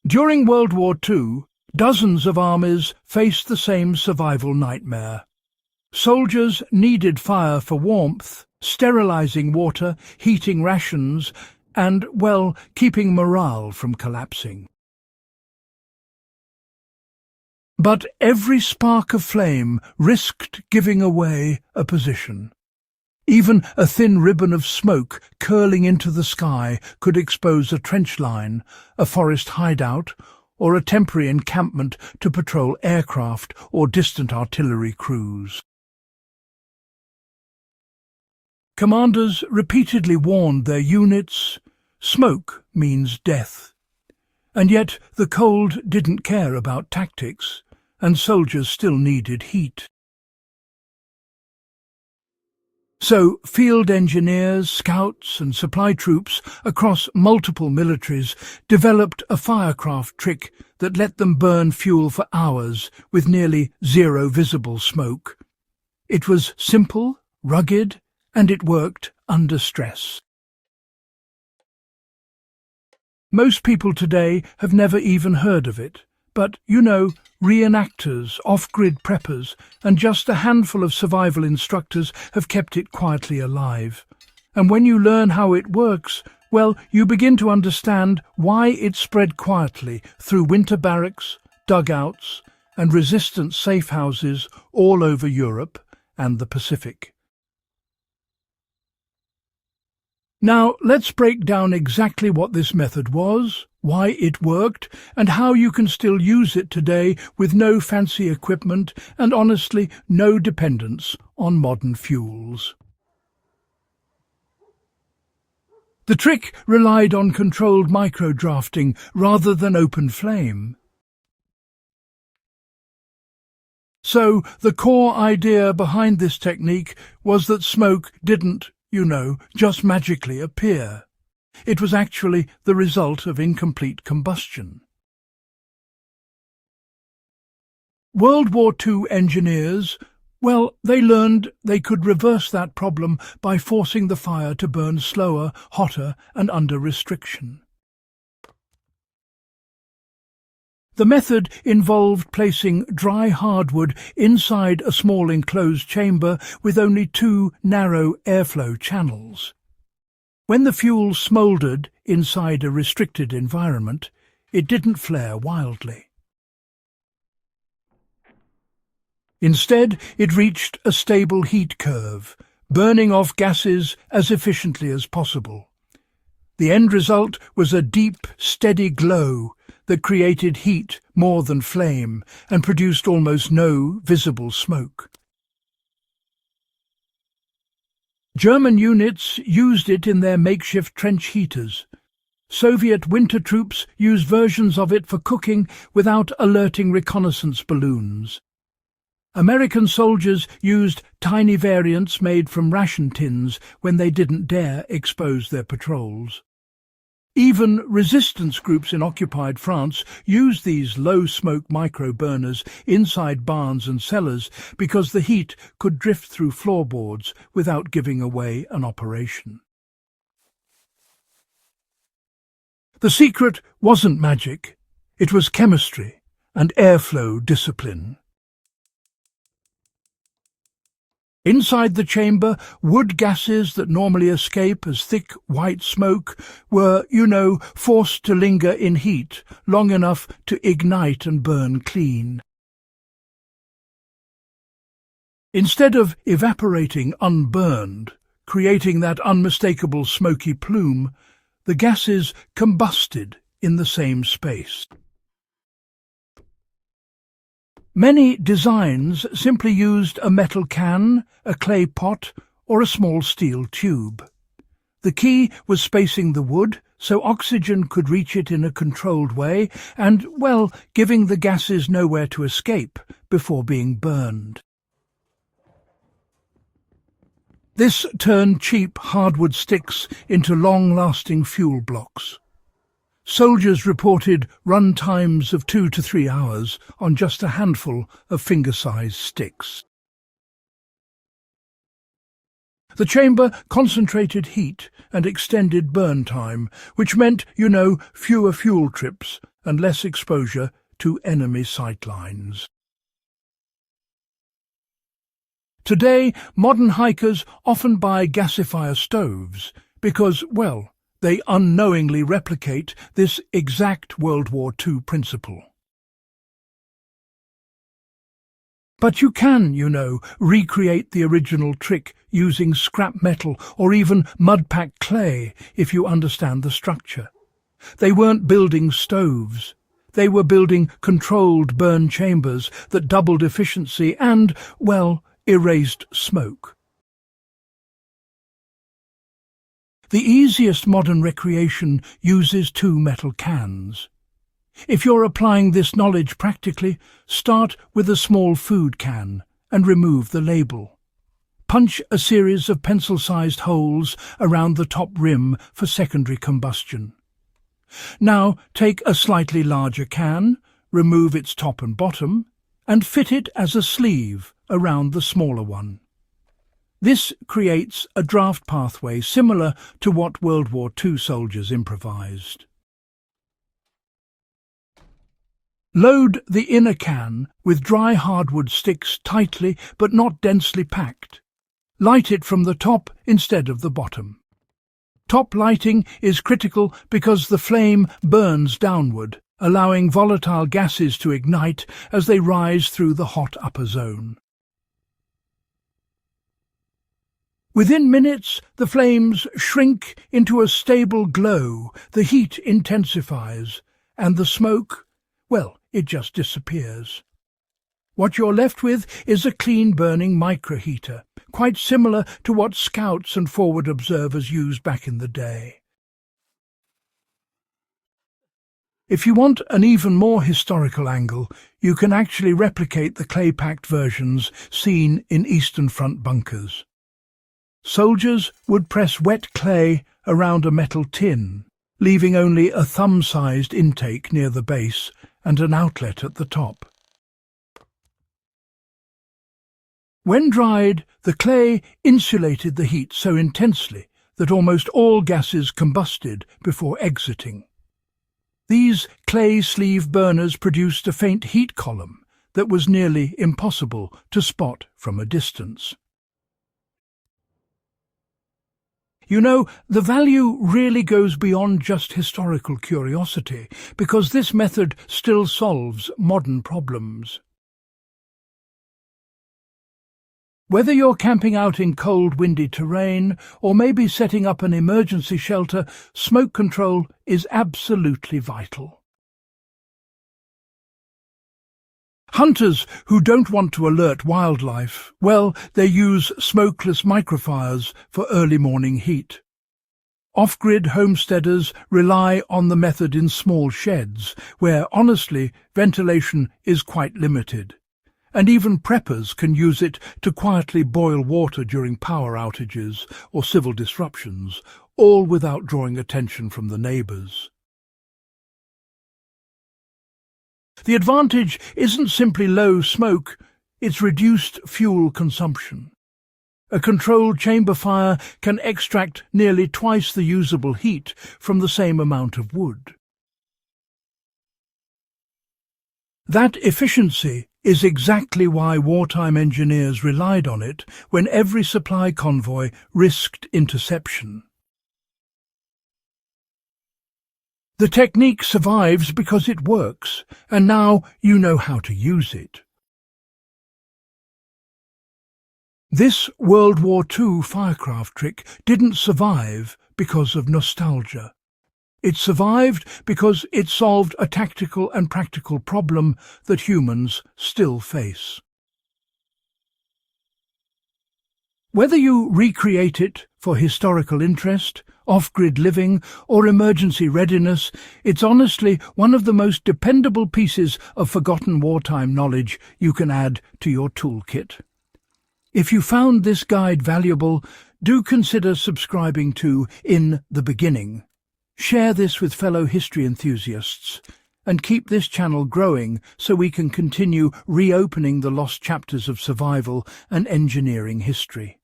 During World War II, dozens of armies faced the same survival nightmare. Soldiers needed fire for warmth, sterilizing water, heating rations, and, well, keeping morale from collapsing. But every spark of flame risked giving away a position. Even a thin ribbon of smoke curling into the sky could expose a trench line, a forest hideout, or a temporary encampment to patrol aircraft or distant artillery crews. Commanders repeatedly warned their units, smoke means death. And yet the cold didn't care about tactics, and soldiers still needed heat. So field engineers, scouts and supply troops across multiple militaries developed a Firecraft trick that let them burn fuel for hours with nearly zero visible smoke. It was simple, rugged, and it worked under stress. Most people today have never even heard of it, but, reenactors, off-grid preppers, and just a handful of survival instructors have kept it quietly alive. And when you learn how it works, well, you begin to understand why it spread quietly through winter barracks, dugouts, and resistance safe houses all over Europe and the Pacific. Now, let's break down exactly what this method was, why it worked, and how you can still use it today with no fancy equipment and, honestly, no dependence on modern fuels. The trick relied on controlled micro-drafting rather than open flame. So, the core idea behind this technique was that smoke didn't, just magically appear. It was actually the result of incomplete combustion. World War II engineers, they learned they could reverse that problem by forcing the fire to burn slower, hotter, and under restriction. The method involved placing dry hardwood inside a small enclosed chamber with only 2 narrow airflow channels. When the fuel smouldered inside a restricted environment, it didn't flare wildly. Instead, it reached a stable heat curve, burning off gases as efficiently as possible. The end result was a deep, steady glow that created heat more than flame and produced almost no visible smoke. German units used it in their makeshift trench heaters. Soviet winter troops used versions of it for cooking without alerting reconnaissance balloons. American soldiers used tiny variants made from ration tins when they didn't dare expose their patrols. Even resistance groups in occupied France used these low-smoke micro-burners inside barns and cellars because the heat could drift through floorboards without giving away an operation. The secret wasn't magic, it was chemistry and airflow discipline. Inside the chamber, wood gases that normally escape as thick white smoke were, forced to linger in heat long enough to ignite and burn clean. Instead of evaporating unburned, creating that unmistakable smoky plume, the gases combusted in the same space. Many designs simply used a metal can, a clay pot, or a small steel tube. The key was spacing the wood so oxygen could reach it in a controlled way and, giving the gases nowhere to escape before being burned. This turned cheap hardwood sticks into long-lasting fuel blocks. Soldiers reported run times of 2 to 3 hours on just a handful of finger-sized sticks. The chamber concentrated heat and extended burn time, which meant, fewer fuel trips and less exposure to enemy sightlines. Today, modern hikers often buy gasifier stoves because, well, they unknowingly replicate this exact World War II principle. But you can, recreate the original trick using scrap metal or even mud-packed clay if you understand the structure. They weren't building stoves. They were building controlled burn chambers that doubled efficiency and, well, erased smoke. The easiest modern recreation uses 2 metal cans. If you're applying this knowledge practically, start with a small food can and remove the label. Punch a series of pencil-sized holes around the top rim for secondary combustion. Now take a slightly larger can, remove its top and bottom, and fit it as a sleeve around the smaller one. This creates a draft pathway similar to what World War II soldiers improvised. Load the inner can with dry hardwood sticks tightly but not densely packed. Light it from the top instead of the bottom. Top lighting is critical because the flame burns downward, allowing volatile gases to ignite as they rise through the hot upper zone. Within minutes, the flames shrink into a stable glow, the heat intensifies, and the smoke, well, it just disappears. What you're left with is a clean-burning microheater, quite similar to what scouts and forward observers used back in the day. If you want an even more historical angle, you can actually replicate the clay-packed versions seen in Eastern Front bunkers. Soldiers would press wet clay around a metal tin, leaving only a thumb-sized intake near the base and an outlet at the top. When dried, the clay insulated the heat so intensely that almost all gases combusted before exiting. These clay sleeve burners produced a faint heat column that was nearly impossible to spot from a distance. The value really goes beyond just historical curiosity, because this method still solves modern problems. Whether you're camping out in cold, windy terrain, or maybe setting up an emergency shelter, smoke control is absolutely vital. Hunters who don't want to alert wildlife, well, they use smokeless microfires for early morning heat. Off-grid homesteaders rely on the method in small sheds, where, honestly, ventilation is quite limited. And even preppers can use it to quietly boil water during power outages or civil disruptions, all without drawing attention from the neighbours. The advantage isn't simply low smoke, it's reduced fuel consumption. A controlled chamber fire can extract nearly twice the usable heat from the same amount of wood. That efficiency is exactly why wartime engineers relied on it when every supply convoy risked interception. The technique survives because it works, and now you know how to use it. This World War II Firecraft trick didn't survive because of nostalgia. It survived because it solved a tactical and practical problem that humans still face. Whether you recreate it for historical interest, off-grid living, or emergency readiness, it's honestly one of the most dependable pieces of forgotten wartime knowledge you can add to your toolkit. If you found this guide valuable, do consider subscribing to In the Beginning. Share this with fellow history enthusiasts, and keep this channel growing so we can continue reopening the lost chapters of survival and engineering history.